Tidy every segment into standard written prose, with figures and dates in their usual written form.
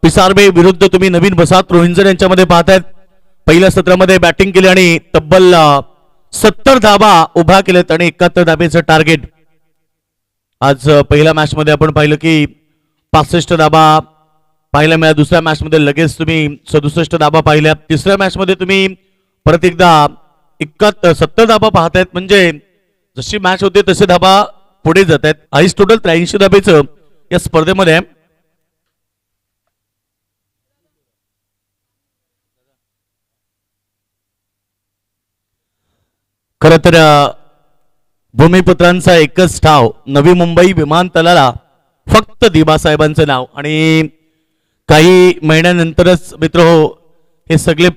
पिसारबे विरुद्ध तुम्ही नवीन वसाहत रोहिंजन यांच्यामध्ये पाहतायत. पहिल्या सत्रामध्ये बॅटिंग केली आणि तब्बल 70 धाबा उभा केलेत आणि 71 धाबेचं टार्गेट. आज पहिल्या मॅच मध्ये आपण पाहिलं की 65 धाबा पाहायला मिळाल्या. दुसऱ्या मॅच मध्ये लगेच तुम्ही 67 धाबा पाहिल्या. तिसऱ्या मॅच मध्ये तुम्ही परत एकदा 70 धाबा पाहतायत. म्हणजे जशी मॅच होते तसे धाबा पुढे जात आहेत. आईस टोटल 83 धाबेचं या स्पर्धेमध्ये. खरं तर भूमिपुत्रांचा एकच ठाव, नवी मुंबई विमानतळाला फक्त दिबासाहेबांचं नाव. आणि काही महिन्यानंतरच मित्र हो हे सगळे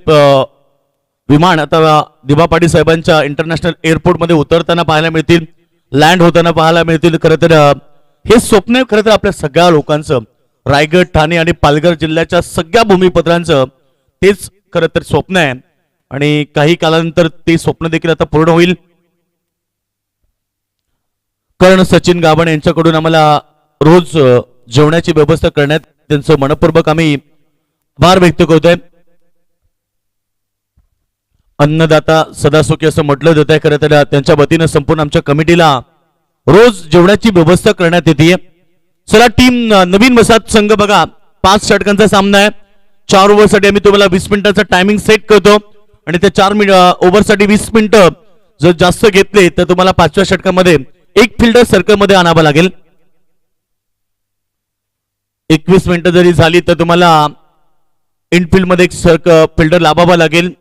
विमान आता दिबा पाटील साहेबांच्या इंटरनॅशनल एअरपोर्टमध्ये उतरताना पाहायला मिळतील, लँड होताना पाहायला मिळतील. खरं तर हे स्वप्न खरं तर आपल्या सगळ्या लोकांचं, रायगड, ठाणे आणि पालघर जिल्ह्याच्या सगळ्या भूमिपुत्रांचं तेच खरं तर स्वप्न आहे. आणि काही कालानंतर ते स्वप्न देखील आता पूर्ण होईल. कर्ण सचिन गावण यांच्याकडून आम्हाला रोज जेवणाची व्यवस्था करण्यात त्यांचं मनपूर्वक आम्ही आभार व्यक्त करतोय. अन्नदाता सदासुखी असं म्हटलं जात आहे. खरं तर त्यांच्या वतीनं संपूर्ण आमच्या कमिटीला रोज जेवणाची व्यवस्था करण्यात येते. चला टीम नवीन वसाहत संघ बघा, 5 षटकांचा सामना आहे. 4 ओव्हरसाठी आम्ही तुम्हाला 20 मिनिटाचा टायमिंग सेट करतो आणि त्या 4 ओव्हरसाठी 20 मिनिटं जर जास्त घेतले तर तुम्हाला 5व्या षटकामध्ये एक फिल्डर सर्कलमध्ये आणावं लागेल. 21 मिनिटं जरी झाली तर तुम्हाला इनफिल्ड मध्ये एक फिल्डर लावावा लागेल.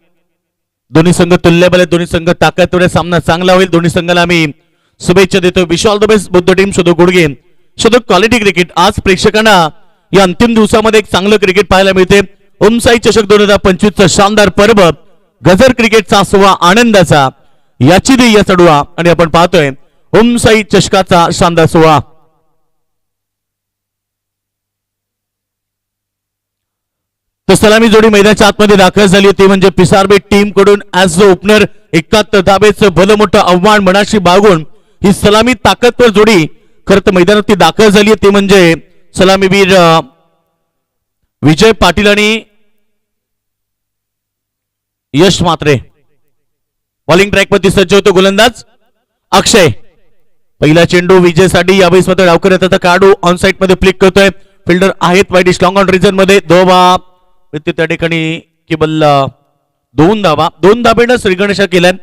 दोन्ही संघ तुल्यबल आहेत, दोन्ही संघ ताकदवर. सामना चांगला होईल. दोन्ही संघाला आम्ही शुभेच्छा देतो. Wish all the best Buddha team. शोधो गुडगे, शोधो क्वालिटी क्रिकेट. आज प्रेक्षकांना या अंतिम दिवसामध्ये एक चांगलं क्रिकेट पाहायला मिळते. ओमसाई चषक 2025चा शानदार पर्व, गजर क्रिकेटचा सोहळा आनंदाचा, याची दे या चढवा. आणि आपण पाहतोय ओमसाई चषकाचा शानदार सोहळा. तर सलामी जोडी मैदानाच्या आतमध्ये दाखल झाली होती. म्हणजे पिसारबे टीम कडून ऍज अ ओपनर 71 धाबेचं भलं मोठं आव्हान मनाशी बाळगून ही सलामी ताकदवर जोडी खरं तर मैदानात दाखल झाली. ती म्हणजे सलामीवीर विजय पाटील आणि यश म्हात्रे. बॉलिंग ट्रॅकवरती सज्ज होतो गोलंदाज अक्षय. पहिला चेंडू विजयसाठी यावेळेस मात्र डावकर येतात. काढू ऑन साइड मध्ये फ्लिक करतोय. फिल्डर आहेत वाईडिश लॉंग ऑन रिजन मध्ये. धावा त्या ठिकाणी केवळ 2 धावा. 2 धाबेनं श्रीगणेशा केल्यान,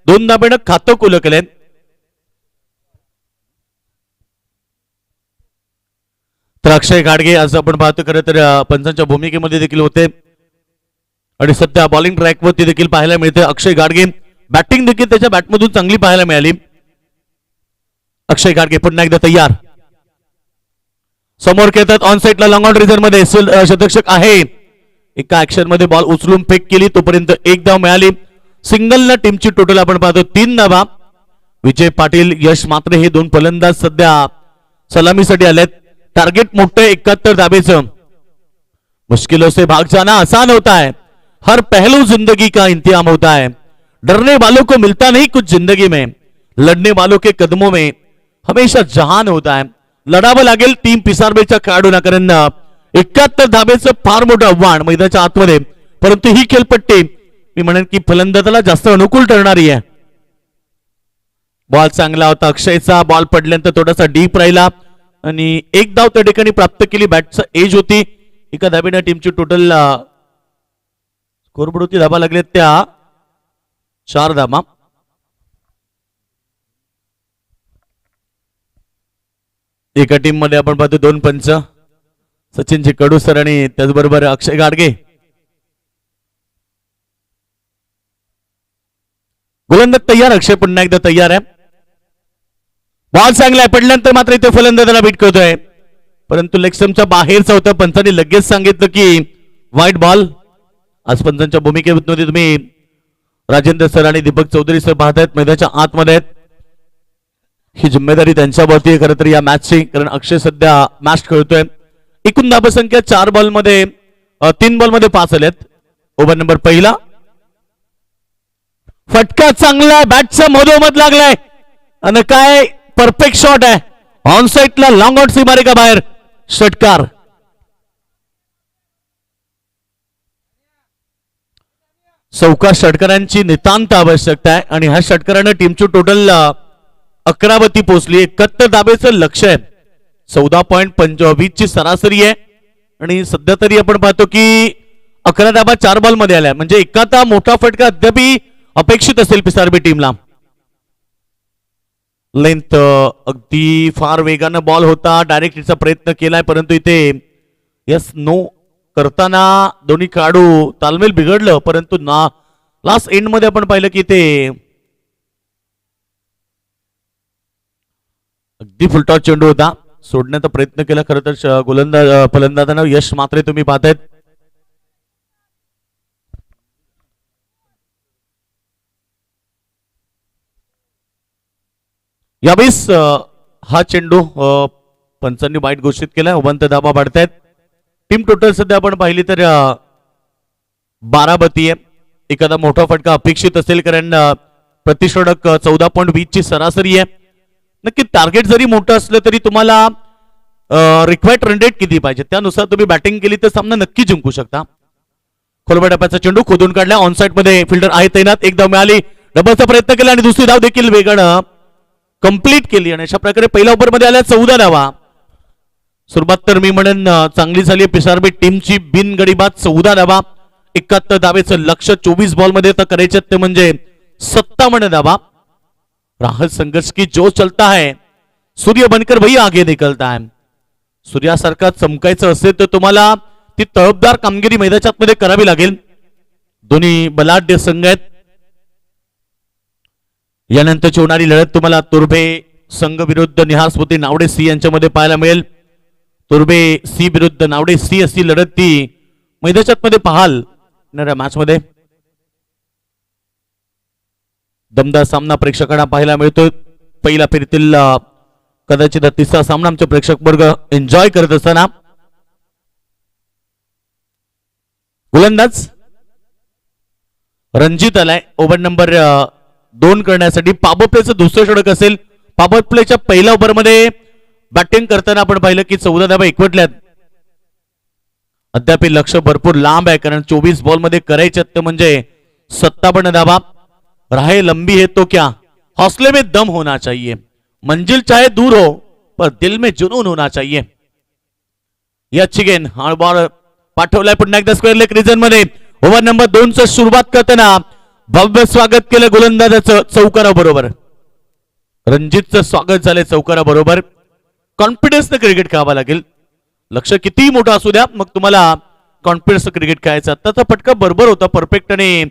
2 धाबेनं खातं खुलं केल्यान. तर अक्षय गाडगे आज आपण पाहतो खरं तर पंचांच्या भूमिकेमध्ये देखील होते आणि सध्या बॉलिंग ट्रॅकवरती देखील पाहायला मिळते. अक्षय गाडगे बॅटिंग देखील त्याच्या बॅटमधून चांगली पाहायला मिळाली. अक्षय गाडगे पुन्हा एकदा तयार. समोर खेळतात ऑन साइडला लॉंग ऑन रिझन मध्ये शतक्षक आहे. एका ऍक्शन मध्ये बॉल उचलून फेक केली, तोपर्यंत 1 धाव मिळाली. सिंगलला टीमची टोटल आपण पाहतो 3 धावा. विजय पाटील, यश म्हात्रे हे 2 फलंदाज सध्या सलामीसाठी आलेत. टार्गेट मोठं 71 धाबेचं. मुश्किलों से भाग जाना आसान होता है, हर पहलू जिंदगी का इंतजाम होता है. डरने वालों को मिलता नहीं कुछ जिंदगी में, लड़ने वालों के कदमों में हमेशा जहान होता है. लढावं लागेल टीम पिसारबेच्या खेळाडूंना, कारण 71 धाबेचं फार मोठं आव्हान मैदानाच्या आतमध्ये. परंतु ही खेळपट्टी मी म्हणेन की फलंदाजाला जास्त अनुकूल ठरणारी आहे. बॉल चांगला होता अक्षयचा. बॉल पडल्यानंतर थोडासा डीप राहिला आणि 1 धाव त्या ठिकाणी प्राप्त केली. बॅटचा एज होती. एका धाबेनं टीमची टोटल स्कोरबोर्ड होती धाबा लागले त्या 4 धाबा. एका टीम मध्ये आपण पाहतो 2 पंच, सचिनजी कडू सर आणि त्याचबरोबर अक्षय गाडगे. गोलंदाज तयार. अक्षय पुन्हा एकदा तयार आहे. बॉल चांगला आहे. पडल्यानंतर मात्र इथे फलंदाजाला बीट करतोय, परंतु लेगस्टम्पच्या बाहेरचा होता. पंचांनी लगेच सांगितलं की वाईट बॉल. आज पंचांच्या भूमिकेमध्ये तुम्ही राजेंद्र सर आणि दीपक चौधरी सर पाहतायत मैदानाच्या आतमध्ये. ही जिम्मेदारी त्यांच्यावरती आहे खरं तर या मॅचची, कारण अक्षय सध्या मॅच खेळतोय. एकूण धाबसंख्या 4 बॉलमध्ये 3 बॉलमध्ये 5 आल्यात. ओव्हर नंबर पहिला. फटका चांगला बॅटच्या मधोमध लागलाय आणि काय परफेक्ट शॉट आहे. ऑन साइडला लॉंग आउट सीमारेखा बाहेर षटकार. चौका षटकारांची नितांत आवश्यकता आहे आणि ह्या षटकाराने टीमची टोटल 11 पोहोचली. 71 धाबेचं लक्ष आहे. 14.20 ची सरासरी आहे आणि सध्या तरी आपण पाहतो की 11 धाबा 4 बॉल मध्ये आल्या म्हणजे एखादा मोठा फटका अद्याप अपेक्षित असेल पिसारबी टीमला. लेंथ अगदी फार वेगानं बॉल होता. डायरेक्ट तिचा प्रयत्न केलाय परंतु इथे यस नो करताना दोन्ही खेळाडू तालमेल बिघडलं परंतु ना लास्ट एंड मध्ये आपण पाहिलं की ते अगदी फुलटॉस चेंडू होता. सोडण्याचा प्रयत्न केला खरं तर गोलंदाज फलंदाजांना यश मात्र तुम्ही पाहतायत. यावेळेस हा चेंडू पंचांनी वाईट घोषित केलाय. उभंत धाबा पाडतायत. टीम टोटल सध्या आपण पाहिली तर 12 आहे. एखादा मोठा फटका अपेक्षित असेल कारण प्रतिषडक 14.20 ची सरासरी आहे. नक्की टार्गेट जरी मोठं असलं तरी तुम्हाला रिक्वायर्ड रन रेट किती पाहिजे त्यानुसार तुम्ही बॅटिंग केली तर सामना नक्की जिंकू शकता. खोलबा टप्प्याचा चेंडू खोदून काढला. ऑनसाइड मध्ये फिल्डर आहे तैनात. एक धाव मिळाली. डबलचा प्रयत्न केला आणि दुसरी धाव देखील वेगानं कंप्लीट केली आणि अशा प्रकारे पहिल्या ओव्हर मध्ये आल्या 14 धावा. सुरुवात तर मी म्हणेन चांगली झाली पिसारबी टीमची. बिनगडीबाद 14 धावा. 71 धावेचं लक्ष 24 बॉल मध्ये तर करायचे ते म्हणजे 57 धावा. राहत संघर्ष की जो चलता है सूर्य बनकर वही आगे निकलता है. सूर्यासारखा चमकायचं असेल तर तुम्हाला ती तळपदार कामगिरी मैदानात मध्ये करावी लागेल. दोन्ही बलाढ्य संघ आहेत. यानंतरची होणारी लढत तुम्हाला तुर्भे संघ विरुद्ध निहार स्मृती नावडे सी यांच्यामध्ये पाहायला मिळेल. तुर्भे सी विरुद्ध नावडे सी अशी लढत ती मैदानात मध्ये पाहाल मॅच मध्ये. दमदार सामना प्रेक्षकांना पाहायला मिळतोय. पहिला फेरीतील कदाचित तिसरा सामना आमचे प्रेक्षक वर्ग एन्जॉय करत असताना गोलंदाज रणजित आलाय ओव्हर नंबर 2 करण्यासाठी. पॉवर प्लेचं दुसरं षटक असेल. पॉवर प्लेच्या पहिल्या ओव्हर मध्ये बॅटिंग करताना आपण पाहिलं की 14 धावा एकवटल्यात. अद्याप लक्ष भरपूर लांब आहे कारण 24 बॉल मध्ये करायचे म्हणजे 57 धावा. राहे लंबी है तो क्या हौसले में दम होना चाहिए. मंजिल चाहे दूर हो पर दिल में जुनून होना चाहिए. याची गेन हा बॉल पाठवलाय पुन्हा एकदा स्क्वेअर लेग रिजन मध्ये. ओव्हर नंबर 2 चं सुरुवात करताना भव्य स्वागत केलं गोलंदाजाचं चौकाराबरोबर. रणजितचं स्वागत झालंय चौकाराबरोबर. कॉन्फिडन्सनं क्रिकेट खेळावं लागेल. लक्ष कितीही मोठं असू द्या मग तुम्हाला कॉन्फिडन्स क्रिकेट खेळायचं. आताचा फटका बरोबर होता परफेक्ट आणि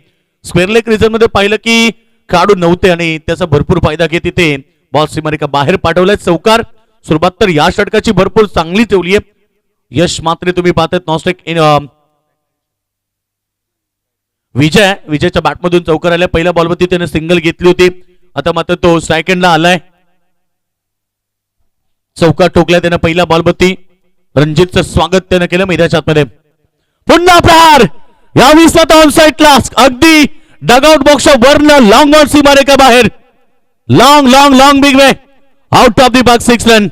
स्क्वेअर लेग रिजन मध्ये पाहिलं की खेळाडू नव्हते आणि त्याचा भरपूर फायदा घेत तिथे बॉल सीमारेखा बाहेर पाठवलाय. चौकार. सुरुवात तर या षटकाची भरपूर चांगली ठेवली आहे. यश मात्र तुम्ही पाहतात नॉस्टेक विजयच्या बॅटमधून चौकार आल्या. पहिल्या बॉलवरती त्याने सिंगल घेतली होती. आता मात्र तो स्ट्राईक एंडला आलाय. चौकार ठोकलाय त्याने पहिल्या बॉलवरती. रणजितचं स्वागत त्याने केलं मैदानाच्या आतमध्ये. पुन्हा प्रहार. या विसला ऑन साइडला अगदी डगआउट बॉक्सच्या वरनं लॉंग बॉल सीमारेखा बाहेर. Long long long big way out of the box 6 run.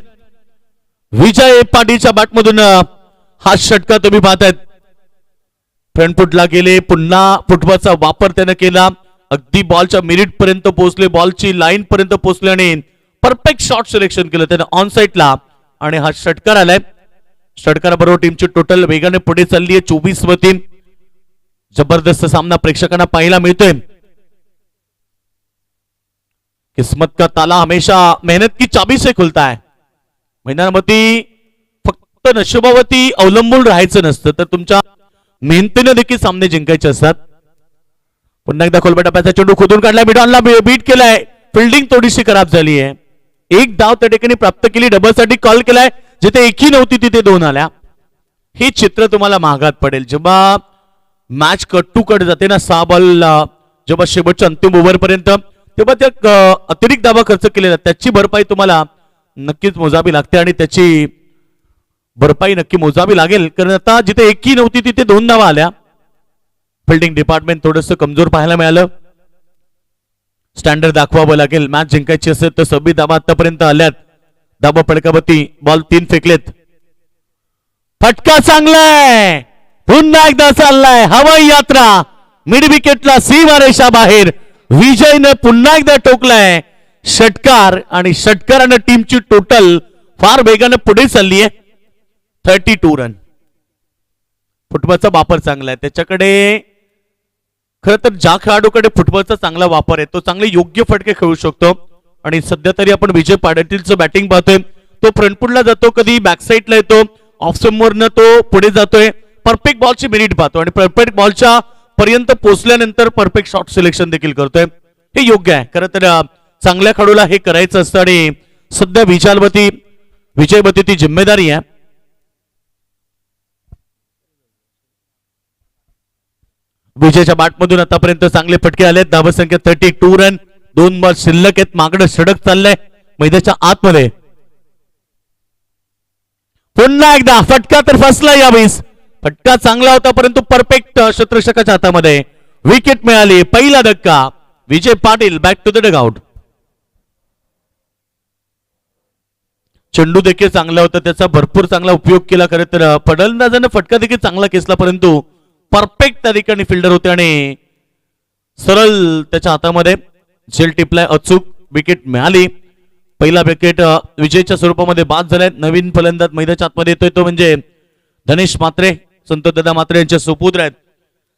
Vijay पाटीलच्या बॅटमधून हा षटका तुम्ही पाहतायत. फ्रंट फुटला गेले. पुन्हा फुटबॉलचा वापर त्याने केला. अगदी बॉलच्या मिनिट पर्यंत पोहोचले. बॉलची लाईन पर्यंत पोहोचले आणि परफेक्ट शॉट सिलेक्शन केलं त्याने ऑन साइडला आणि हा षटकार आलाय. षटकाराबरोबर टीमची टोटल वेगाने पुढे चालली आहे 24 वरती. जबरदस्त सामना प्रेक्षकांना पाहायला मिळतोय. किस्मत का ताला हमेशा मेहनत की चाबी से खुलता है. मैदानावरती फक्त नशिबावरती अवलंबून राहायचं नसतं तर तुमच्या मेहनतीने देखील सामने जिंकायचे असतात. पुन्हा एकदा खोलबा टप्प्याचा चेंडू खोदून काढलाय. मिडॉनला बीट केलाय. फिल्डिंग थोडीशी खराब झाली आहे. एक धाव त्या ठिकाणी प्राप्त केली. डबल साठी कॉल केलाय. जिथे एकही नव्हती तिथे 2 आल्या. हे चित्र तुम्हाला महागात पडेल. जेव्हा मॅच कट टू कट जाते ना 6 बॉल जेव्हा शेवटच्या अंतिम ओव्हर पर्यंत तेव्हा त्या अतिरिक्त धावा खर्च केलेला त्याची भरपाई तुम्हाला नक्कीच मोजावी लागते आणि त्याची भरपाई नक्की मोजावी लागेल कारण आता जिथे एकही नव्हती तिथे 2 धावा आल्या. फिल्डिंग डिपार्टमेंट थोडंसं कमजोर पाहायला मिळालं. स्टँडर्ड दाखवावं लागेल. मॅच जिंकायची असेल तर 26 धावा आतापर्यंत आल्यात. धाबा फडकावरती बॉल 3 फेकलेत. फटका चांगलाय. पुन्हा एकदा चाललाय हवाई यात्रा. मिड विकेटला सीमारेषा बाहेर. विजयने पुन्हा एकदा टोकलाय षटकार आणि षटकाराने टीमची टोटल फार वेगाने पुढे चालली आहे. 32 रन. फुटबॉलचा वापर चांगला आहे त्याच्याकडे. खरं तर ज्या खेळाडूकडे फुटबॉलचा चांगला वापर आहे तो चांगले योग्य फटके खेळू शकतो. आणि सध्या तरी आपण विजय पाटीलचं बॅटिंग पाहतोय. तो फ्रंटफुटला जातो, कधी बॅकसाईडला येतो, ऑफ स्टंपवरनं तो पुढे जातोय. परफेक्ट बॉलची मेरिट पाहतो आणि परफेक्ट बॉलच्या पर्यंत पोहोचल्यानंतर परफेक्ट शॉट सिलेक्शन देखील करतोय. हे योग्य आहे. खरं तर चांगल्या खेळाडूला हे करायचं असतं आणि सध्या विजयवती ती जिम्मेदारी आहे. विजयच्या बॅटमधून आतापर्यंत चांगले फटके आले. धावसंख्या 32 रन. 2 बॉल शिल्लक आहेत. मागणं षटक चाललंय मैदानाच्या आतमध्ये. पुन्हा एकदा फटका तर फसला यावेळेस. फटका चांगला होता परंतु परफेक्ट क्षेत्ररक्षकाच्या हातामध्ये विकेट मिळाली. पहिला धक्का. Vijay Patil back to the dugout. चेंडू देखील चांगला होता, त्याचा भरपूर चांगला उपयोग केला. खरं तर फलंदाजाने फटका देखील चांगला खेचला परंतु परफेक्ट त्या ठिकाणी फिल्डर होते आणि सरळ त्याच्या हातामध्ये झेल टिपलाय. अचूक विकेट मिळाली. पहिला विकेट विजयच्या स्वरूपामध्ये बाद झालाय. नवीन फलंदाज मैदानाच्या आतमध्ये येतोय तो म्हणजे धनेश म्हात्रे. संतोषदादा म्हात्रे यांचे सुपुत्र आहेत.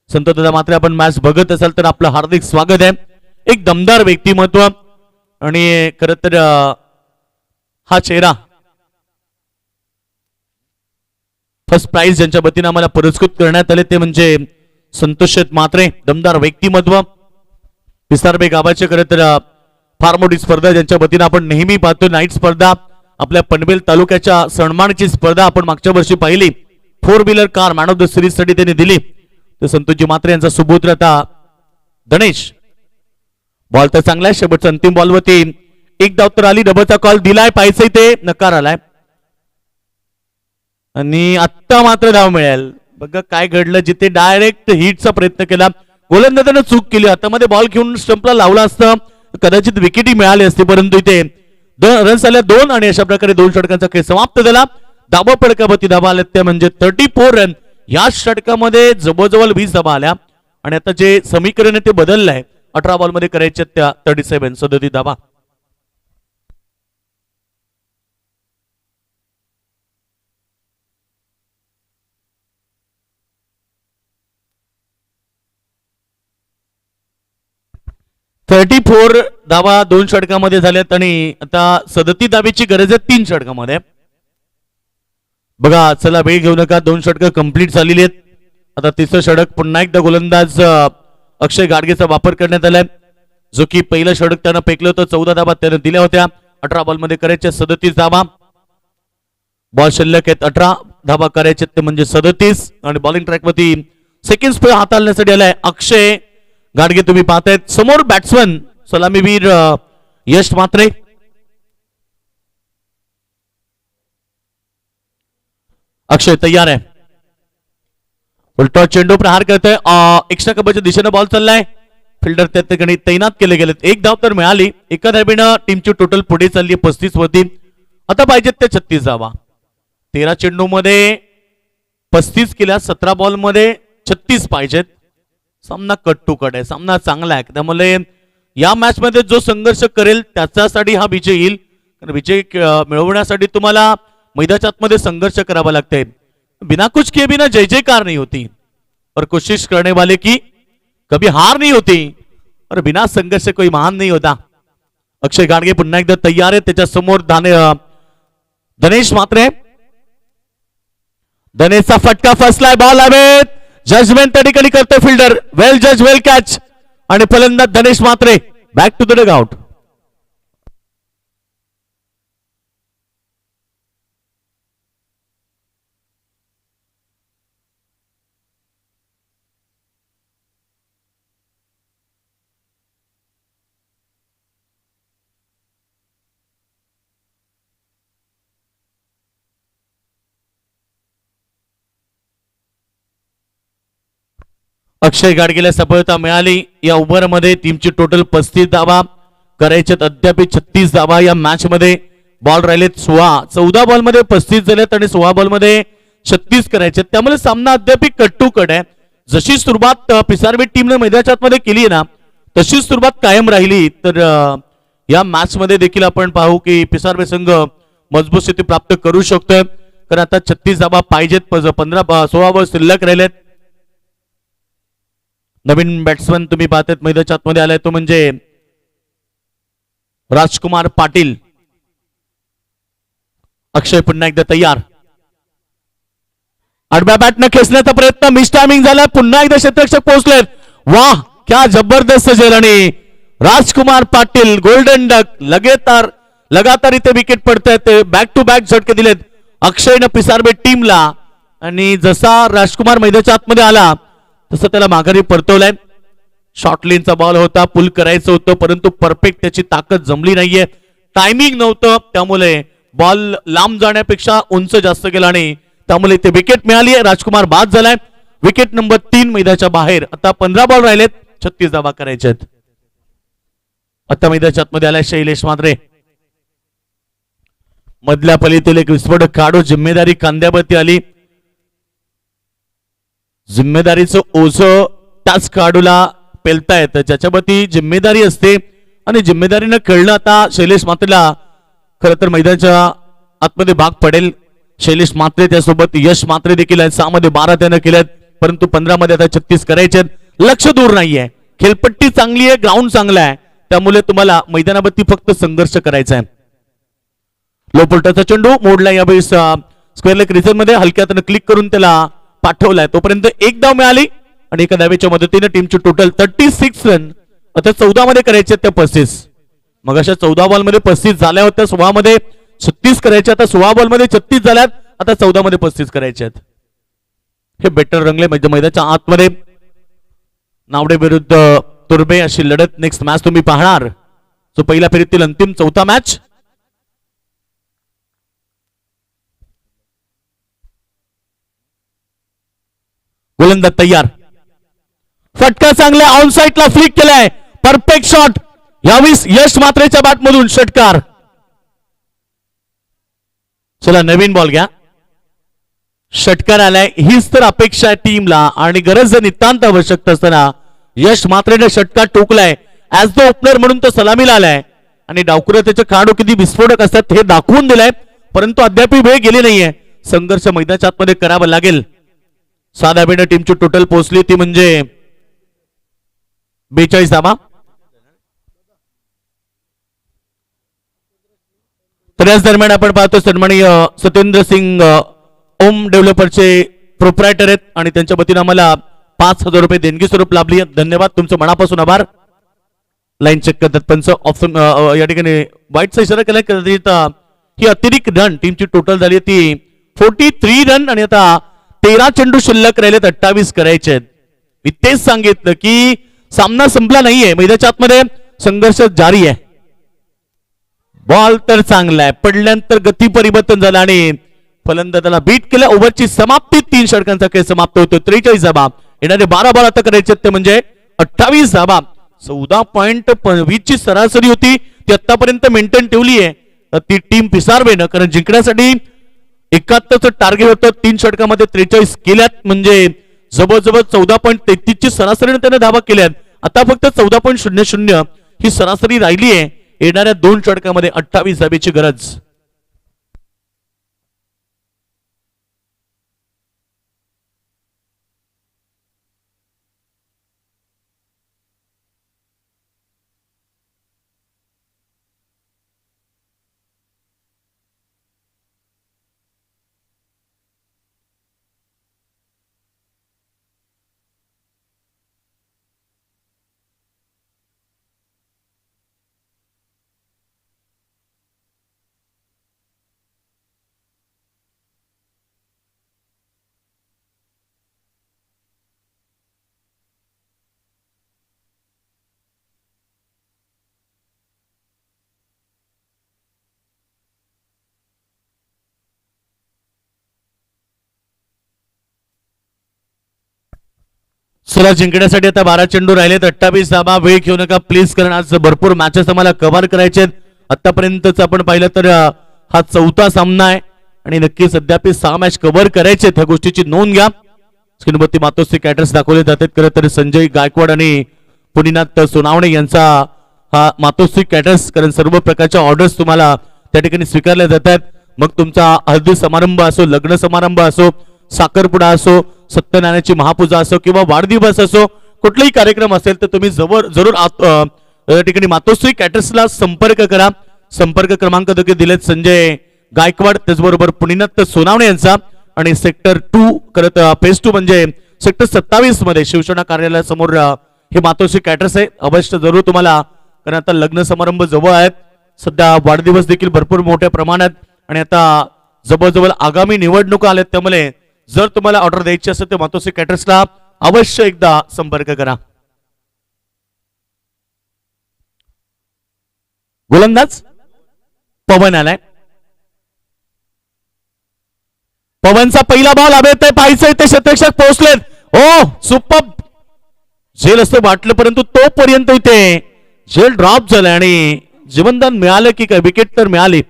संतोषदादा म्हात्रे आपण मॅच बघत असाल तर आपलं हार्दिक स्वागत आहे. एक दमदार व्यक्तिमत्व आणि खरं तर हा चेहरा फर्स्ट प्राइज ज्यांच्या वतीने आम्हाला पुरस्कृत करण्यात आले ते म्हणजे संतोष म्हात्रे. दमदार व्यक्तिमत्व. पिसारबे गावाचे खरं तर फार मोठी स्पर्धा ज्यांच्या वतीने आपण नेहमी पाहतो. नाईट स्पर्धा आपल्या पनवेल तालुक्याच्या सन्मानाची स्पर्धा आपण मागच्या वर्षी पाहिली. 4 wheeler car man of the series साठी त्यांनी दिली. तर संतोषजी म्हात्रे यांचा सुपुत्र आता धनेश. बॉल तर चांगला आहे. शेवटचा अंतिम बॉलवरती एक धाव तर आली. डबलचा कॉल दिलाय पाहिजे ते नकार आलाय आणि आत्ता मात्र धाव मिळेल. बघा काय घडलं. जिथे डायरेक्ट हिटचा प्रयत्न केला गोलंदाजाने चूक केली. हातामध्ये बॉल घेऊन स्टंपला लावला असतं कदाचित विकेटही मिळाली असती परंतु इथे रन्स आल्या 2 आणि अशा प्रकारे 2 षटकांचा खेळ समाप्त झाला. धाबा पडकावरती धाबा आल्या त्या म्हणजे 34 रन. या षटकामध्ये जवळजवळ 20 धाबा आल्या आणि आता जे समीकरण आहे ते बदललंय. 18 बॉलमध्ये करायचे त्या 37 धाबा. धावा 2 षटकामध्ये झाल्यात आणि आता 37 धावेची गरज आहे 3 षटकामध्ये. बघा चला वेळ घेऊ नका. 2 षटकं कंप्लीट झालेली आहेत. आता तिसरं षटक पुन्हा एकदा गोलंदाज अक्षय गाडगेचा वापर करण्यात आलाय. जो की पहिलं षटक त्यानं फेकलं होतं. 14 धावा त्यानं दिल्या होत्या. 18 बॉलमध्ये करायच्या 37 धावा. बॉल शिल्लक आहेत 18 धावा करायचे ते म्हणजे 37 आणि बॉलिंग ट्रॅकवरती सेकंड स्पेल हाताळण्यासाठी आलाय अक्षय गाडगे. तुम्ही पाहतायत समोर बॅट्समन सलामीवीर यश म्हात्रे. अक्षय तयार आहे. उलटा चेंडू प्रहार करतोय. एक्स्ट्रा कबच्या दिशेने बॉल चाललाय. फिल्डर त्या ठिकाणी तैनात केले गेलेत. एक धाव तर मिळाली. एका धावेनं टीमची टोटल पुढे चालली 35 वरती. आता पाहिजेत ते 36 धावा. 13 चेंडू मध्ये 35 केल्या. 17 बॉल मध्ये 36 पाहिजेत. सामना कट टू कट आहे. सामना चांगला आहे. त्यामुळे या मॅच मध्ये जो संघर्ष करेल त्याच्यासाठी हा विजय येईल. विजय मिळवण्यासाठी तुम्हाला मैदानाच्या आतमध्ये संघर्ष करावा लागतंय. बिना कुछ किए बिना जय जयकार नहीं होती और कोशिश करने वाले की कभी हार नहीं होती और बिना संघर्ष कोई महान नहीं होता. अक्षय गाडगे पुन्हा एकदा तयार आहे. त्याच्या समोर धनेश म्हात्रे. धनेशचा फटका फसलाय. बॉल हवेत. जजमेंट त्या ठिकाणी करतो फिल्डर. वेल जज वेल कॅच आणि फलंदाज Dhanesh Mhatre back to the dugout. Akshay गाडगेला सफलता मिळाली. या ओव्हरमध्ये टीमची टोटल 35 धावा करायच्यात. अद्याप 36 धावा या मॅच मध्ये. बॉल राहिलेत 16. 14 बॉल मध्ये 35 झालेत आणि 16 बॉल मध्ये 36 करायचे. त्यामुळे सामना अद्याप कट टू कट आहे. जशी सुरुवात पिसारबेट टीमने मैदानाच्या आतमध्ये केली आहे ना तशीच सुरुवात कायम राहिली तर या मॅच मध्ये देखील आपण पाहू की पिसारबेट संघ मजबूत स्थिती प्राप्त करू शकतोय कारण आता 36 धावा पाहिजेत 16 बॉल शिल्लक राहिलेत. नवीन बॅट्समन तुम्ही पाहतात मैदानाच्या आतमध्ये आलाय तो म्हणजे राजकुमार पाटील. अक्षय पुन्हा एकदा तयार. आडव्या बॅटनं खेचण्याचा प्रयत्न मिस टायमिंग झाला. पुन्हा एकदा क्षेत्ररक्षक पोहोचलेत. वाह क्या जबरदस्त झेल आणि राजकुमार पाटील गोल्डन डक लगातार इथे विकेट पडतायत. बॅक टू बॅक झटके दिलेत अक्षयनं पिसारबेट टीमला आणि जसा राजकुमार मैदानाच्या आतमध्ये आला तसं त्याला माघारी परतवलंय. शॉर्ट लेनचा बॉल होता पुल करायचं होतं परंतु परफेक्ट त्याची ताकद जमली नाहीये. टायमिंग नव्हतं त्यामुळे बॉल लांब जाण्यापेक्षा उंच जास्त गेला आणि त्यामुळे इथे विकेट मिळाली आहे. राजकुमार बाद झालाय. विकेट नंबर 3 मैदानाच्या बाहेर. आता 15 बॉल राहिलेत 36 धावा करायचे आहेत. आता मैदानाच्या आतमध्ये आलाय शैलेश म्हात्रे. मधल्या फलीतील एक विस्फोटक काढू जिम्मेदारी खांद्यावरती आली. जिम्मेदारीचं ओझं त्याच काढूला पेलता येतं ज्याच्यावरती जिम्मेदारी असते आणि जिम्मेदारीनं खेळणं आता शैलेश म्हात्रेला खरं तर मैदानाच्या आतमध्ये भाग पडेल. शैलेश म्हात्रे त्यासोबत यश म्हात्रे देखील आहेत. 6 मध्ये 12 त्यानं केल्यात परंतु 15 मध्ये आता 36 करायचे. लक्ष दूर नाहीये. खेळपट्टी चांगली आहे ग्राउंड चांगला आहे त्यामुळे तुम्हाला मैदानावरती फक्त संघर्ष करायचा आहे. लो पोल्टाचा चेंडू मोडला यावेळी स्क्वेअर लेग रिझन मध्ये हलक्यातनं क्लिक करून त्याला पाठवलाय. तोपर्यंत एक धाव मिळाली आणि एका धावेच्या मदतीने टीमची टोटल 36 रन आता 14 मध्ये करायचे त्या 35. मग अशा 14 बॉल मध्ये 35 झाल्या होत्या. 16 मध्ये 36 करायचे. आता 16 बॉल मध्ये 36 झाल्यात. आता 14 मध्ये 35 करायचे आहेत. हे बेटर रंगले मैदानाच्या आतमध्ये. नावडे विरुद्ध तुर्बे अशी लढत नेक्स्ट मॅच तुम्ही पाहणार. जो पहिल्या फेरीतील अंतिम 4था मॅच. गोलंदाज तयार. फटका चांगला ऑन साइडला फ्लिक केलाय. Perfect shot. यावेळी यश म्हात्रेच्या बॅट मधून षटकार. चला नवीन बॉल घ्या. षटकार आलाय. हीच तर अपेक्षा आहे टीमला आणि गरज नितांत आवश्यकता असताना यश म्हात्रेने षटकार टोकलाय. ऍज द ओपनर म्हणून तो सलामीला आलाय आणि डावखुरा त्याचे खेळाडू किती विस्फोटक असतात हे दाखवून दिलाय परंतु अद्याप वेळ गेली नाहीये. संघर्ष मैदानाच्या आतमध्ये करावा लागेल. 6 धावेने टीमची टोटल पोहोचली ती म्हणजे 42 धावा. तर याच दरम्यान आपण पाहतो सन्माननीय सत्येंद्र सिंग ओम डेव्हलपरचे प्रोप्रायटर आहेत आणि त्यांच्या वतीने आम्हाला 5,000 रुपये देणगी स्वरूप लाभली. धन्यवाद तुमचं मनापासून आभार. लाईन चेक करतात पंच ऑप्शन या ठिकाणी वाईटचा इशारा केलाय कदाचित ही अतिरिक्त रन टीमची टोटल झाली ती 43 रन आणि आता 13 चेंडू शिल्लक राहिलेत 28 करायचे आहेत. मी तेच सांगितलं की सामना संपला नाहीये. मैदानाच्या आतमध्ये संघर्ष जारी आहे. बॉल तर चांगला आहे पडल्यानंतर गती परिवर्तन झालं आणि फलंदाजाला बीट केलं. ओव्हरची समाप्ती 3 षटकांचा खेळ समाप्त होतो. 43 धावा. येणारे 12 बॉल आता करायचे ते म्हणजे 28 धावा. 14.20 ची सरासरी होती ती आतापर्यंत मेंटेन ठेवली आहे ती टीम पिसारबेनं कारण जिंकण्यासाठी 71चं टार्गेट होतं. 3 षटकामध्ये 43 केल्यात म्हणजे जवळजवळ 14.33 ची सरासरीने त्याने धावा केल्यात. आता फक्त 14.00 ही सरासरी राहिली आहे. येणाऱ्या 2 षटकामध्ये 28 धावेची गरज. चला जिंकण्यासाठी आता 12 चेंडू राहिलेत 28 धावा. वेळ घेऊ नका प्लीज कारण आज भरपूर मॅचेस आम्हाला कव्हर करायचे आहेत. आतापर्यंतच आपण पाहिलं तर हा 4था सामना आहे आणि नक्कीच अद्याप 6 मॅच कव्हर करायचे ह्या गोष्टीची नोंद घ्या. स्क्रीनवरती मातोश्री कॅटर्स दाखवले जातात. खरं तर संजय गायकवाड आणि पुनीनाथ सोनावणे यांचा हा मातोश्री कॅटर्स, कारण सर्व प्रकारच्या ऑर्डर्स तुम्हाला त्या ठिकाणी स्वीकारल्या जातात. मग तुमचा हळदी समारंभ असो, लग्न समारंभ असो, साखरपुडा असो, सत्यनारायणाची महापूजा असो किंवा वाढदिवस असो, कुठलाही कार्यक्रम असेल तर तुम्ही जरूर या ठिकाणी मातोश्री कॅटर्सला संपर्क करा. संपर्क क्रमांक देखील दिलेत संजय गायकवाड, त्याचबरोबर पुनीनाथ सोनावणे यांचा. आणि सेक्टर 2 करत फेज 2 म्हणजे सेक्टर 27 मध्ये शिवसेना कार्यालयासमोर हे मातोश्री कॅटर्स आहे. अवश्य जरूर तुम्हाला, कारण आता लग्न समारंभ जवळ आहेत, सध्या वाढदिवस देखील भरपूर मोठ्या प्रमाणात, आणि आता जवळजवळ आगामी निवडणुका आल्यात. त्यामुळे जर तुम्हाला ऑर्डर द्यायची असेल तर मातोश्री कॅटर्सला अवश्य एकदा संपर्क करा. गोलंदाज पवन आलाय. पवनचा पहिला बॉल हवेत आहे, पाहायचंय ते शतरक्षक पोहोचलेत. ओ सुपर झेल असं वाटलं, परंतु तोपर्यंत इथे झेल ड्रॉप झालाय आणि जीवनदान मिळालं की काय, विकेट तर मिळाली.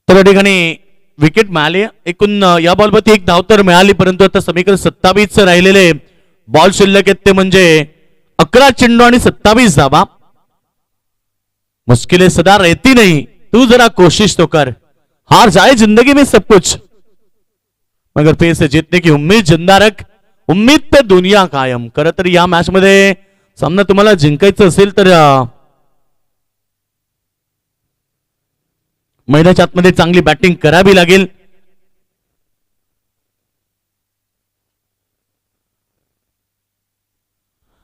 तर या ठिकाणी विकेट मिळाली. एकूण या बॉलवरती एक धाव तर मिळाली, परंतु आता समीकरण 27 राहिलेले बॉल शिल्लक आहेत ते म्हणजे 11 चेंडू आणि 27 धावा. मुश्किलें सदा रहती नहीं, तू जरा कोशिश तो कर, हार जाए जिंदगी में सब कुछ, मगर फिर से जीतने की उम्मीद जिंदा रख, उम्मीद पे दुनिया कायम. खरं तर या मॅच मध्ये सामना तुम्हाला जिंकायचं असेल तर मैदानाच्या आतमध्ये चांगली बॅटिंग करावी लागेल.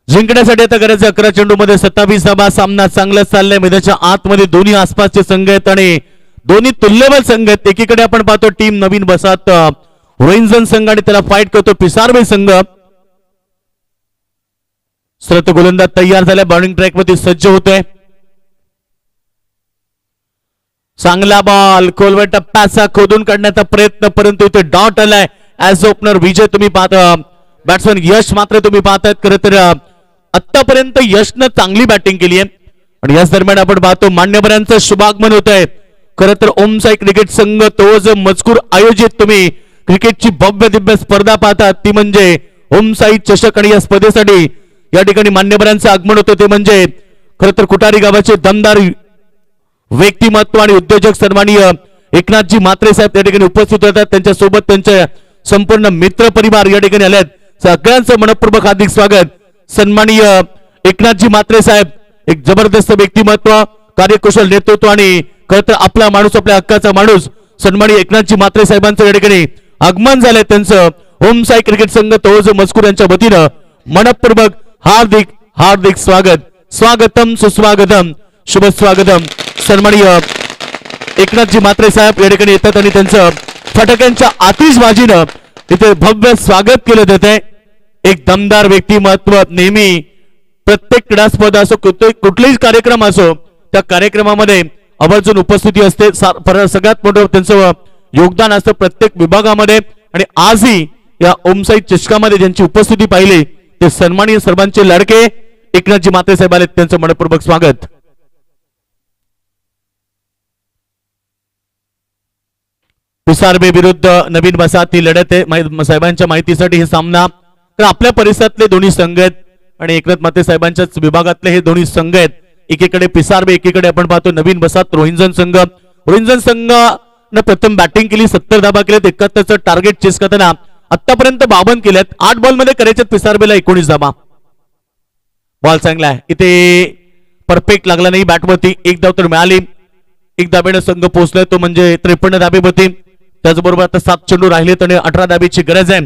जिंकण्यासाठी आता गरज 11 चेंडू मध्ये 27 धावा. सामना चांगला चाललाय. मैदानाच्या आतमध्ये दोन्ही आसपासचे संघ आहेत आणि दोन्ही तुल्यबल संघ आहेत. एकीकडे आपण पाहतो टीम नवीन बसात रोहिंजन संघ आणि त्याला फाईट करतो पिसारवे संघ. सरत गोलंदाज तयार झालाय, बॉलिंग ट्रॅक मध्ये सज्ज होतोय. चांगला बॉल खोलवर टप्प्याचा खोदून काढण्याचा प्रयत्न, परंतु इथे डॉट आलाय. ऍज ओपनर विजय तुम्ही पाहता, बॅट्समन यश मात्र तुम्ही पाहतायत. खरं तर आतापर्यंत यशनं चांगली बॅटिंग केली आहे आणि याच दरम्यान आपण पाहतो मान्यवरांचं शुभागमन होत आहे. खरं तर ओम साई क्रिकेट संघ तो जो मजकूर आयोजित तुम्ही क्रिकेटची भव्य दिव्य स्पर्धा पाहतात ती म्हणजे ओम साई चषक, आणि या स्पर्धेसाठी या ठिकाणी मान्यवरांचं आगमन होतं ते म्हणजे खरं तर कुटारी गावाचे दमदार व्यक्तिमत्व आणि उद्योजक सन्माननीय एकनाथजी म्हात्रे साहेब या ठिकाणी उपस्थित होतात. त्यांच्या सोबत त्यांचे संपूर्ण मित्र परिवार या ठिकाणी आलेत. सगळ्यांचं मनपूर्वक हार्दिक स्वागत. सन्माननीय एकनाथजी म्हात्रे साहेब एक जबरदस्त व्यक्तिमत्व, कार्यकुशल नेतृत्व आणि खरं तर आपला माणूस, आपल्या हक्काचा माणूस सन्माननीय एकनाथजी म्हात्रे साहेबांचं या ठिकाणी आगमन झालंय. त्यांचं ओम साई क्रिकेट संघ तोज मजकूर यांच्या वतीनं मनपूर्वक हार्दिक हार्दिक स्वागत. स्वागतम सुस्वागतम शुभ स्वागतम. सन्माननीय एकनाथजी म्हात्रे साहेब या ठिकाणी येतात आणि त्यांचं फटाक्यांच्या आतिषबाजीनं इथे भव्य स्वागत केलं जाते. एक दमदार व्यक्तिमत्व, नेहमी प्रत्येक क्रीडा स्पर्धा असो, कुठलाही कार्यक्रम असो, त्या कार्यक्रमामध्ये आवर्जून उपस्थिती असते. सगळ्यात मोठं त्यांचं योगदान असतं प्रत्येक विभागामध्ये. आणि आजही या ओमसाई चषकामध्ये ज्यांची उपस्थिती पाहिली ते सन्माननीय सर्वांचे लाडके एकनाथजी म्हात्रे साहेब आले, त्यांचं मनपूर्वक स्वागत. पिसारबे विरुद्ध नवीन बसाती लढत आहे. साहेबांच्या माहितीसाठी हे सामना तर आपल्या परिसरातले दोन्ही संघ आहेत आणि एकनाथ म्हात्रे साहेबांच्याच विभागातले हे दोन्ही संघ आहेत. एकीकडे पिसारबे, एकीकडे आपण पाहतो नवीन बसात रोहिंजन संघ. रोहिंजन संघाने प्रथम बॅटिंग केली, 70 धाबा केल्यात. 71चं टार्गेट चेस करताना आतापर्यंत 52 केल्यात. 8 बॉल मध्ये करायच्यात पिसारबेला 19 धाबा. बॉल चांगला आहे, इथे परफेक्ट लागला नाही बॅटवरती. एक धाव तर मिळाली. एक धाब्यानं संघ पोहोचलाय तो म्हणजे 53 धाबेवरती. त्याचबरोबर आता 7 चेंडू राहिलेत आणि 18 धाबेची गरज आहे.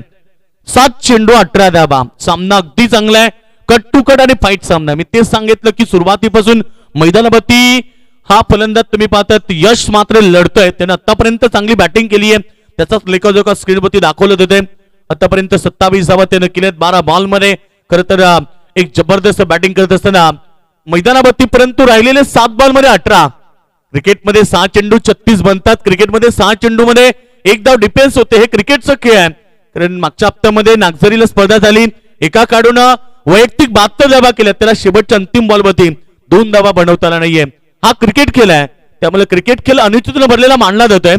7 चेंडू 18 धाबा. सामना अगदी चांगला आहे, कट टू कट आणि फाईट सामना. मी तेच सांगितलं की सुरुवातीपासून मैदानावरती हा फलंदाज तुम्ही पाहतात यश मात्र लढतोय. त्याने आतापर्यंत चांगली बॅटिंग केली आहे, त्याचाच लेखाजोखा स्क्रीनवरती दाखवलं होते. आतापर्यंत 27 धावा त्याने केल्यात 12 बॉल मध्ये. खरं तर एक जबरदस्त बॅटिंग करत असताना मैदानावरती, परंतु राहिलेले 7 बॉल मध्ये 18. क्रिकेटमध्ये 6 चेंडू 36 बनतात. क्रिकेटमध्ये 6 चेंडू मध्ये 1 धाव डिफेन्स होते. हे क्रिकेटचं खेळ आहे. कारण मागच्या हप्त्यामध्ये नागझरीला स्पर्धा झाली, एका काढून वैयक्तिक 72 धावा केल्या, त्याला शेवटच्या अंतिम बॉलवरती 2 धावा बनवता आला नाहीये. हा क्रिकेट खेळ आहे, त्यामुळे क्रिकेट खेळ अनिश्चिततेने भरलेला मानला जातोय.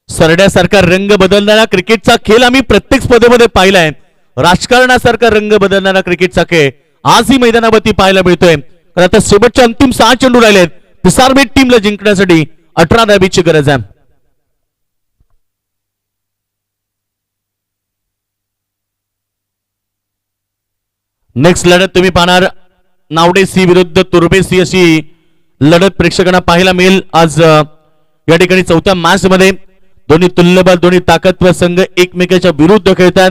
सरड्यासारखा रंग बदलणारा क्रिकेटचा खेळ आम्ही प्रत्येक स्पर्धेमध्ये पाहिलाय. राजकारणासारखा रंग बदलणारा क्रिकेटचा खेळ आजही मैदानावरती पाहायला मिळतोय. तर आता शेवटच्या अंतिम 6 चेंडू राहिलेत. पिसारबेट टीमला जिंकण्यासाठी 18 धाबीची गरज आहे. नेक्स्ट लढत तुम्ही पाहणार नावडे सी विरुद्ध तुर्बे सी अशी लढत प्रेक्षकांना पाहायला मिळेल. आज या ठिकाणी 4थ्या मॅच मध्ये दोन्ही तुल्यबळ, दोन्ही ताकदवर संघ एकमेकांच्या विरुद्ध खेळतात.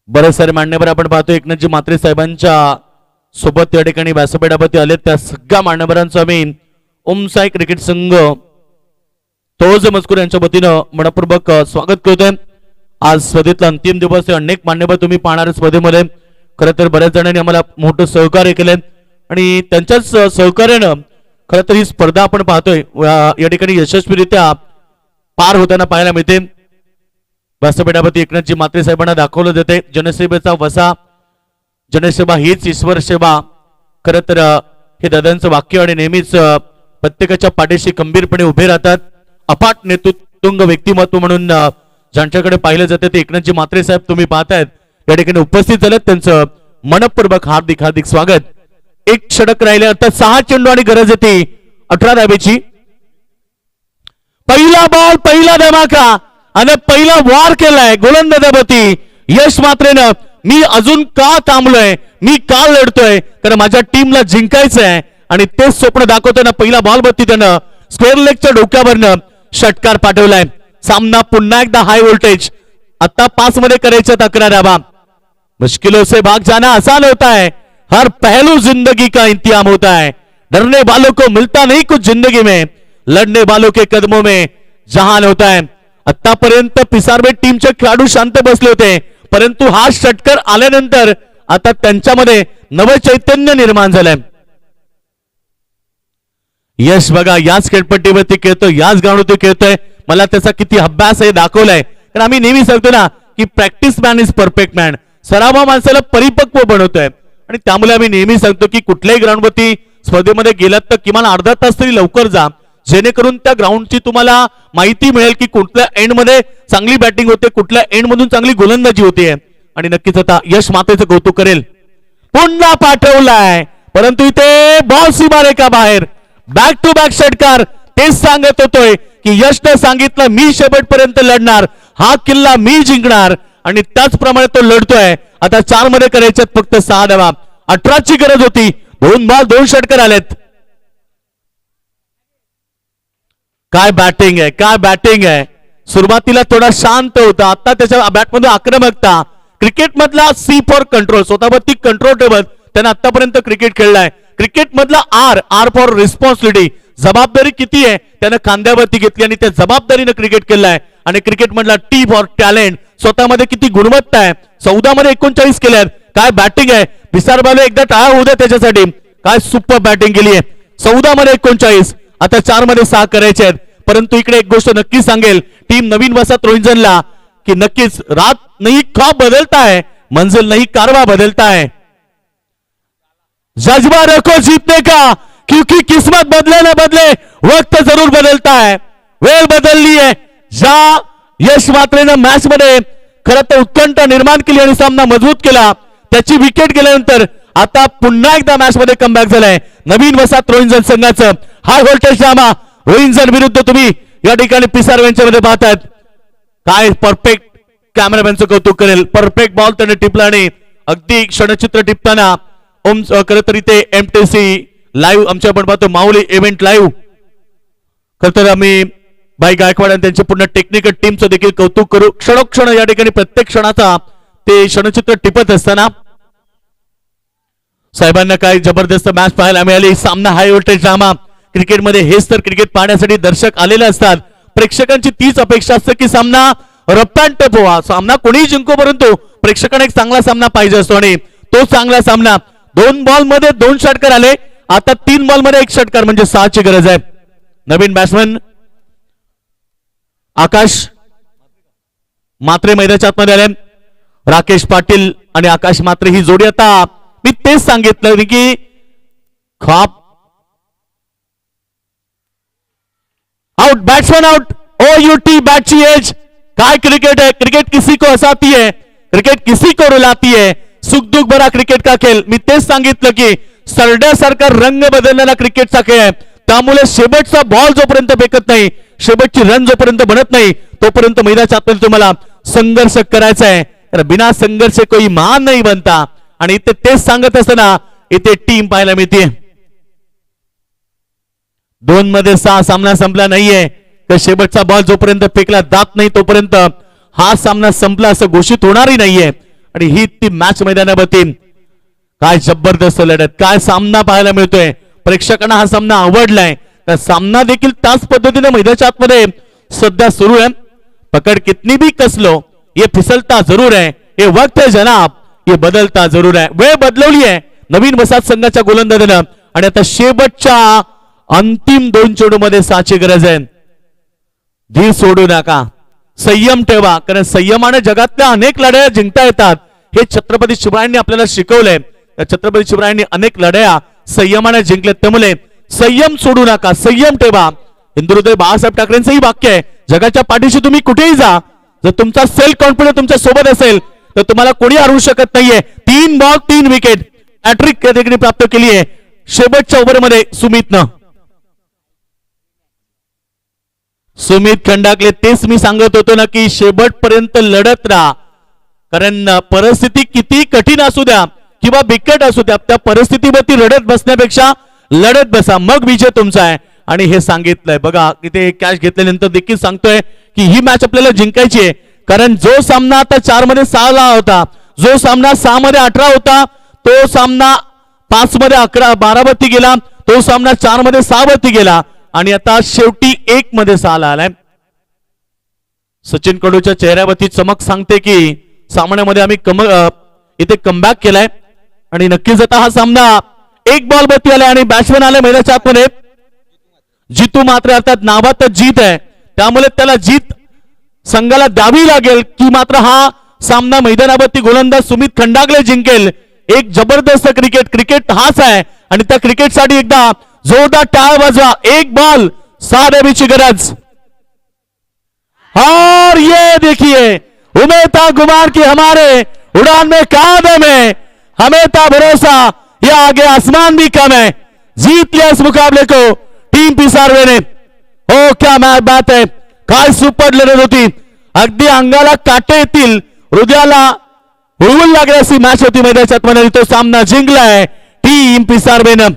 बरेच सारे मान्यवर आपण पाहतो एकनाथजी म्हात्रे साहेबांच्या सोबत या ठिकाणी व्यासपीठावरती आले. त्या सगळ्या मान्यवरांचं आम्ही ओमसाई क्रिकेट संघ तोज मजकूर यांच्या वतीनं मनपूर्वक स्वागत करतोय. आज स्पर्धेतला अंतिम दिवस आहे. अनेक मान्यवर तुम्ही पाहणार स्पर्धेमध्ये. खरं तर बऱ्याच जणांनी आम्हाला मोठं सहकार्य केलंय आणि त्यांच्याच सहकार्यानं खरं तर ही स्पर्धा आपण पाहतोय या ठिकाणी यशस्वीरित्या पार होताना पाहायला मिळते. व्यासपीठावरती एकनाथजी म्हात्रे साहेबांना दाखवलं जाते जनसेवेचा वसा, जनसेवा हीच ईश्वर सेवा. खरं तर हे दादांचं वाक्य आणि नेहमीच प्रत्येकाच्या पाठीशी खंबीरपणे उभे राहतात. अफाट नेतृत्वंग व्यक्तिमत्व म्हणून ज्यांच्याकडे पाहिलं जाते ते एकनाथजी म्हात्रे साहेब तुम्ही पाहतायत या ठिकाणी उपस्थित झालेत. त्यांचं मनपूर्वक हार्दिक हार्दिक स्वागत. एक षटक राहिले, आता 6 चेंडू आणि गरज येते 18 धाबेची. पहिला बॉल, पहिला धमाका आणि पहिला वार केलाय गोलंदाजावरती यश म्हात्रेनं. मी अजून का थांबलोय, मी का लढतोय, कारण माझ्या टीमला जिंकायचंय आणि तेच स्वप्न दाखवताना पहिला बॉल वरती त्यानं स्क्वेअर लेगच्या डोक्यावरनं षटकार पाठवलाय. सामना पुन्हा एकदा हाय व्होल्टेज. आता 5 मध्ये करायच्या 11 धावा. मुश्किलों से भाग जाना आसान होता है, हर पहलू जिंदगी का इंतजाम होता है. डरने वालों को मिलता नहीं कुछ जिंदगी में, लड़ने वालों के कदमों में जहान होता है. आतापर्यंत पिसारबेट टीमचे खेळाडू शांत बसले होते, परंतु हा षटकार आल्यानंतर आता त्यांच्यामध्ये नवचैतन्य निर्माण झालंय. यश बघा याच खेळपट्टीवरती खेळतोय, याच ग्राउंडवरती खेळतोय. मला त्याचा किती अभ्यास आहे दाखवलाय. कारण आम्ही नेहमी सांगतो ना की practice man is perfect man. सराव माणसाला परिपक्व बनवतोय आणि त्यामुळे आम्ही नेहमी सांगतो की कुठल्याही ग्राउंडवरती स्पर्धेमध्ये गेलात तर किमान अर्धा तास तरी लवकर जा, जेणेकरून त्या ग्राउंडची तुम्हाला माहिती मिळेल की कुठल्या एंड मध्ये चांगली बॅटिंग होते, कुठल्या एंड मधून चांगली गोलंदाजी होते. आणि नक्कीच आता यश मातेचं कौतुक करेल. पुन्हा पाठवलाय, परंतु इथे बॉल सीमारेखा बाहेर. बॅक टू बॅक षटकार. तेच सांगत होतोय की यशने सांगितलं मी शेवटपर्यंत लढणार, हा किल्ला मी जिंकणार आणि त्याचप्रमाणे तो लढतोय. आता 4 मध्ये करायच्यात फक्त 6 धावा. 18 ची गरज होती. 2 बॉल 2 षटकार आलेत. काय बॅटिंग आहे, काय बॅटिंग आहे. सुरुवातीला थोडा शांत होता, आता त्याच्या बॅटमध्ये आक्रमकता. क्रिकेट मधला सी फॉर कंट्रोल, स्वतःवरती कंट्रोल ठेवत त्याने आतापर्यंत क्रिकेट खेळलाय. क्रिकेट मधला आर फॉर रिस्पॉन्सिबिलिटी, जबाबदारी किती आहे त्यानं खांद्यावरती घेतली आणि त्या जबाबदारीनं क्रिकेट केलाय. आणि क्रिकेट मधला टी फॉर टॅलेंट, स्वतःमध्ये किती गुणवत्ता आहे. 14 मध्ये 39 केल्यात. काय बॅटिंग आहे. पिसारबाला एकदा टाळा होऊ द्या त्याच्यासाठी. काय सुपर बॅटिंग केली आहे. 14 मध्ये 39, आता 4 मध्ये 6 करायचे आहेत. परंतु इकडे एक गोष्ट नक्की सांगेल टीम नवीन वसाहत रोहिंजनला की नक्कीच रात नहीं ख्वाब बदलता है, मंजिल नहीं कारवा बदलता है. जज्बा रखो जीतने का, क्योंकि किस्मत बदले न बदले वक्त जरूर बदलता है. वेळ बदलली आहे. ज्या यश मात्रेनं मॅच मध्ये खरं तर उत्कंठा निर्माण केली आणि सामना मजबूत केला, त्याची विकेट गेल्यानंतर आता पुन्हा एकदा मॅच मध्ये कमबॅक झालाय नवीन वसाहत रोहिंजन संघाचं. हाय व्होल्टेज ड्रामा रोहिंजन विरुद्ध तुम्ही या ठिकाणी पिसार मध्ये पाहतात. काय परफेक्ट, कॅमेरामॅनचं कौतुक करेल. परफेक्ट बॉल त्याने टिपला आणि अगदी क्षणचित्र टिपताना ओम खरं तर इथे MTC लाईव्ह आमच्या आपण पाहतो माऊली इव्हेंट लाईव्ह. खरं तर आम्ही भाई गायकवाड आणि त्यांच्या पूर्ण टेक्निकल टीमचं देखील कौतुक करू. क्षणोक्षण या ठिकाणी प्रत्येक क्षणाचा ते क्षणचित्र टिपत असताना साहेबांना काय जबरदस्त मॅच पाहायला मिळाली. सामना हाय व्होल्टेज ड्रामा. क्रिकेटमध्ये हेच तर क्रिकेट पाहण्यासाठी दर्शक आलेले असतात. प्रेक्षकांची तीच अपेक्षा असते की सामना रफ अँड टफ व्हावा. सामना कोणीही जिंको, परंतु प्रेक्षकांना एक चांगला सामना पाहिजे असतो आणि तो चांगला सामना. 2 बॉल मध्ये 2 षटकार आले. आता 3 बॉल मध्ये 1 षटकार म्हणजे 6ची गरज आहे. नवीन बॅट्समन आकाश मात्रे मैदानाच्या आतमध्ये आले. राकेश पाटील आणि आकाश मात्रे ही जोडी. आता मी तेच सांगितलं की खाप out, batsman out. OUT bat की एज. काय क्रिकेट है, क्रिकेट किसी को हसाती है, क्रिकेट किसी को रुलाती है. सुख दुख भरा क्रिकेट का खेळ. मी तेच सांगितलं की सरड्यासारखा रंग बदललेला क्रिकेटचा खेळ आहे. त्यामुळे शेवटचा बॉल जोपर्यंत फेकत नाही, शेवटची रन जोपर्यंत बनत नाही, तोपर्यंत मैदानाच्या आतमध्ये तुम्हाला संघर्ष करायचा आहे. बिना संघर्ष कोई महान नाही बनता. आणि इथे तेच सांगत असताना इथे टीम पाहायला मिळते. 2 मध्ये 6 सामना संपला नाहीये. तर शेवटचा बॉल जोपर्यंत फेकला जात नाही तोपर्यंत हा सामना संपला असं घोषित होणारही नाहीये. आणि ही ती मॅच मैदानावरती काय जबरदस्त लढत, काय सामना पाहायला मिळतोय. प्रेक्षकांना हा सामना आवडलाय. तर सामना देखील त्याच पद्धतीने मैदानाच्या आतमध्ये सध्या सुरू आहे. पकड कितनी भी कसलो, ये फिसलता जरूर है, ये वक्त है जनाब, ये बदलता जरूर है. वेळ बदलवली आहे नवीन वसाहत संघाच्या गोलंदाजानं. आणि आता शेवटच्या अंतिम 2 चेंडूमध्ये 6ची गरज आहे. धीर सोडू नका, संयम ठेवा, कारण संयमाने जगातल्या अनेक लढाया जिंकता येतात. हे छत्रपती शिवरायांनी आपल्याला शिकवलंय. छत्रपती शिवरायांनी अनेक लढाया संयमाने जिंकल्यात. त्यामुळे संयम सोडू नका, संयम ठेवा. हिंदुहृदय बाळासाहेब ठाकरेंचंही वाक्य आहे, जगाच्या पाठीशी तुम्ही कुठेही जा, जर तुमचा सेल्फ कॉन्फिडन्स तुमच्या सोबत असेल तर तुम्हाला कोणी हरवू शकत नाहीये. 3 बॉल 3 विकेट हॅट्रिक देखील प्राप्त केली आहे शेवटच्या ओव्हरमध्ये सुमितनं. सुमित खंडाकले तेच मी सांगत होतो ना की शेवटपर्यंत लढत राहा. कारण परिस्थिती किती कठीण असू द्या किंवा बिकट असू द्या, त्या परिस्थितीवरती रडत बसण्यापेक्षा लढत बसा, मग विजय तुमचा आहे. आणि हे सांगितलंय बघा, इथे कॅच घेतल्यानंतर देखील सांगतोय की ही मॅच आपल्याला जिंकायची आहे. कारण जो सामना आता 4 मध्ये 6 होता, जो सामना 6 मध्ये 18 होता, तो सामना 5 मध्ये 12 वरती गेला, तो सामना 4 मध्ये 6 वरती गेला आणि आता शेवटी 1 मध्ये 6 आलाय. सचिन कडूच्या चेहऱ्यावरती चमक सांगते की सामन्यामध्ये आम्ही इथे कमबॅक केलाय. आणि नक्कीच आता हा सामना 1 बॉल वरती आलाय आणि बॅट्समॅन आले मैदानाच्या आतमध्ये. जितू मात्र अर्थात नावातच जीत आहे, त्यामुळे त्याला जीत संघाला द्यावी लागेल की मात्र हा सामना मैदानावरती गोलंदाज सुमित खंडागले जिंकेल. एक जबरदस्त क्रिकेट हाच आहे आणि त्या क्रिकेटसाठी एकदा जोरदार टाळ वाजवा. 1 बॉल 6 देवीची गरज. और ये देखिए उमेद था गुमान की हमारे उड़ान में क्या दम है, हमें था भरोसा ये आगे आसमान भी कम है. जीत लिया इस मुकाबले को टीम पिसारवे ने. हो क्या बात है, काय सुपर लढत होती. अगदी अंगाला काटे येतील, हृदयाला हुळहुळ लागली अशी मॅच होती मैदानात. म्हणाली तो सामना जिंकलाय टीम पिसारवेनं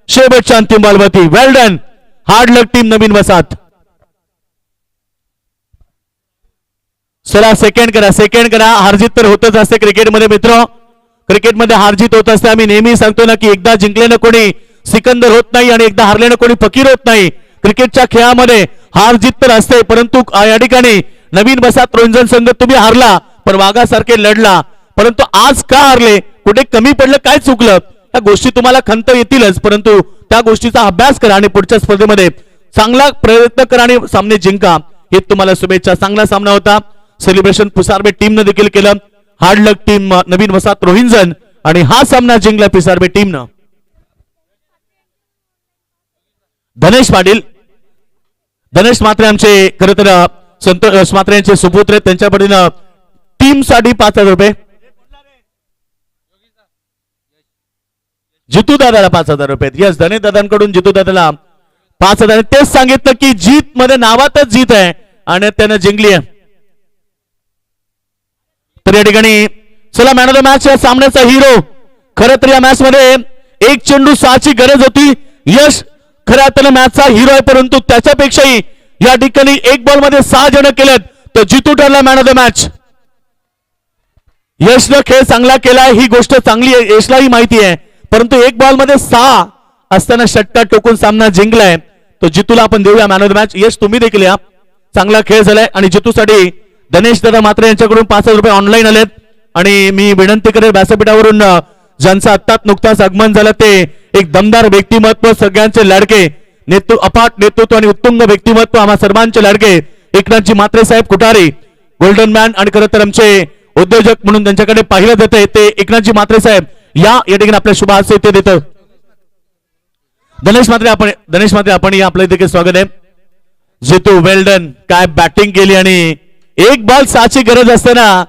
शेवटच्या अंतिम बॉलवरती. वेल डन, हार्ड लक टीम नवीन वसाहत. चला सेकंड करा. हारजीत तर होतच असते क्रिकेटमध्ये मित्र, क्रिकेटमध्ये हारजीत होत असते. आम्ही नेहमी सांगतो ना की एकदा जिंकल्यानं कोणी सिकंदर होत नाही आणि एकदा हारल्यानं कोणी फकीर होत नाही. क्रिकेटच्या खेळामध्ये हारजीत तर असते, परंतु या ठिकाणी नवीन वसाहत रोंजन संघ तुम्ही हारला पण वाघासारखे लढला. परंतु आज का हारले, कुठे कमी पडलं, काय चुकलं, त्या गोष्टी तुम्हाला खंत येतीलच. परंतु त्या गोष्टीचा अभ्यास करा आणि पुढच्या स्पर्धेमध्ये चांगला प्रयत्न करा आणि सामने जिंका. हे तुम्हाला शुभेच्छा. चांगला सामना होता. सेलिब्रेशन पिसारबे टीमनं देखील केलं. हार्ड लक टीम नवीन वसाहत रोहिंजन आणि हा सामना जिंकला पिसारबे टीमनं. धनेश पाटील, धनेश मात्रे आमचे खरं तर संतोष मात्रे यांचे सुपुत्र आहेत. त्यांच्या पटीनं टीम साठी 5,000 रुपये. जितू दादाला 5,000 रुपये. यस, धनेश दादांकडून जितू दादाला 5,000. तेच सांगितलं की जीत मध्ये नावातच जीत आहे आणि त्यानं जिंकली आहे. तर या ठिकाणी चला मॅन ऑफ द मॅच या सामन्याचा हिरो. खरं तर या मॅच मध्ये 1 चेंडू 6ची गरज होती. यश खऱ्या अर्थानं मॅचचा हिरो आहे, परंतु त्याच्यापेक्षाही या ठिकाणी एक बॉल मध्ये 6 जण केलेत, तर जितू ठरला मॅन ऑफ द मॅच. यशनं खेळ चांगला केलाय ही गोष्ट चांगली आहे, यशलाही माहिती आहे, परंतु एक बॉल मध्ये 6 असताना षटकार टोकून सामना जिंकलाय, तो जितूला आपण देऊया मॅन ऑफ द मॅच. यश तुम्ही देखील या, चांगला खेळ झालाय. आणि जितूसाठी गणेश दादा मात्रे यांच्याकडून 5,000 रुपये ऑनलाईन आलेत. आणि मी विनंती करेन व्यासपीठावरून ज्यांचं आत्ताच नुकताच आगमन झालं ते एक दमदार व्यक्तिमत्व, सगळ्यांचे लाडके अफाट नेतृत्व आणि उत्तुंग व्यक्तिमत्व, आम्हा सर्वांचे लाडके एकनाथजी मात्रे साहेब कुठारे, गोल्डन मॅन. आणि खरं तर आमचे उद्योजक म्हणून त्यांच्याकडे पाहिलं जाते ते एकनाथजी मात्रे साहेब या ठिकाणी आपल्या शुभ हस्ते ते देतं. गणेश मात्रे आपण या आपलं देखील स्वागत आहे. जितू वेल्डन, काय बॅटिंग केली आणि एक बॉल 6ची गरज असताना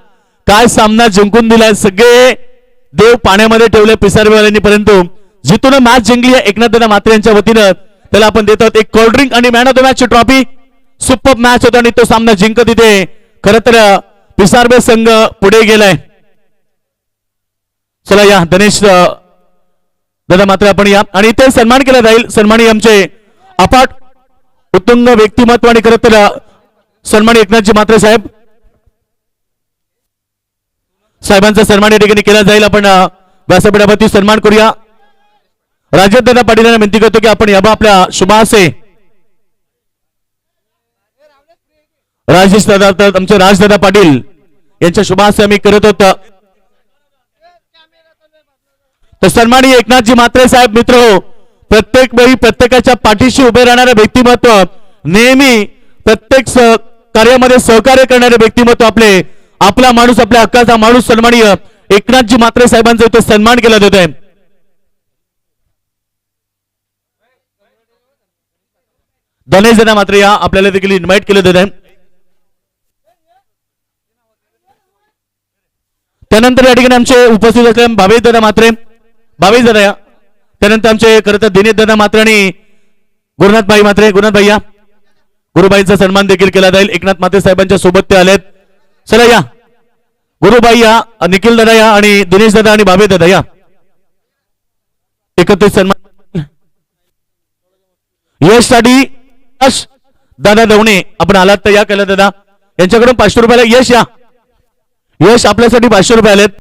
काय सामना जिंकून दिलाय. सगळे देव पाण्यामध्ये ठेवले पिसारवेवाल्यांनी, परंतु जितून मॅच जिंकली आहे एकनाथदादा मात्रे यांच्या वतीनं. त्याला आपण देतात एक कोल्ड ड्रिंक आणि मॅन ऑफ द मॅच ची ट्रॉफी. सुपर मॅच होता आणि तो सामना जिंकत इथे खरं तर पिसारवे संघ पुढे गेलाय. चला या गणेश दादा मात्र आपण या आणि इथे सन्मान केला जाईल. सन्मानी आमचे अफाट उत्तुंग व्यक्तिमत्व आणि खरं तर सन्मानी एकनाथजी मात्रे साहेबांचा सन्मान या ठिकाणी केला जाईल. आपण व्यासपीठावरती सन्मान करूया. राजेशदादा पाटील यांना विनंती करतो की आपण याबा आपल्या शुभासे राजेश दादा, आमचे राजदादा पाटील यांच्या शुभासे आम्ही करत होतो. तर सन्मानी एकनाथजी मात्रे साहेब मित्र हो, प्रत्येक वेळी प्रत्येकाच्या पाठीशी उभे राहणारे व्यक्तिमत्व, नेहमी प्रत्येक कार्यामध्ये सहकार्य करणारे व्यक्तिमत्व, आपला माणूस, आपल्या हक्काचा माणूस सन्माननीय एकनाथजी मात्रे साहेबांचा इथे सन्मान केला जात आहे. गणेश दादा मात्रे या आपल्याला देखील इन्व्हाइट केलं जात आहे. त्यानंतर या ठिकाणी आमचे उपस्थित असलेले भावेश दादा मात्रे, भावेश दादा या. त्यानंतर आमचे खरं तर दिनेश दादा मात्रे आणि गुरुनाथभाई मात्रे, गुरुनाथभाई या. गुरुबाईंचा सन्मान देखील केला जाईल. एकनाथ मात्रे साहेबांच्या सोबत ते आलेत. चला या गुरुबाई या, निखिल दादा या आणि दिनेश दादा आणि भावेश दादा या. एकत्रित सन्मान यश साठी दादा दवणे आपण आलात तर या केलं दादा यांच्याकडून 500 रुपयाला. यश या, यश आपल्यासाठी 500 रुपये आलेत.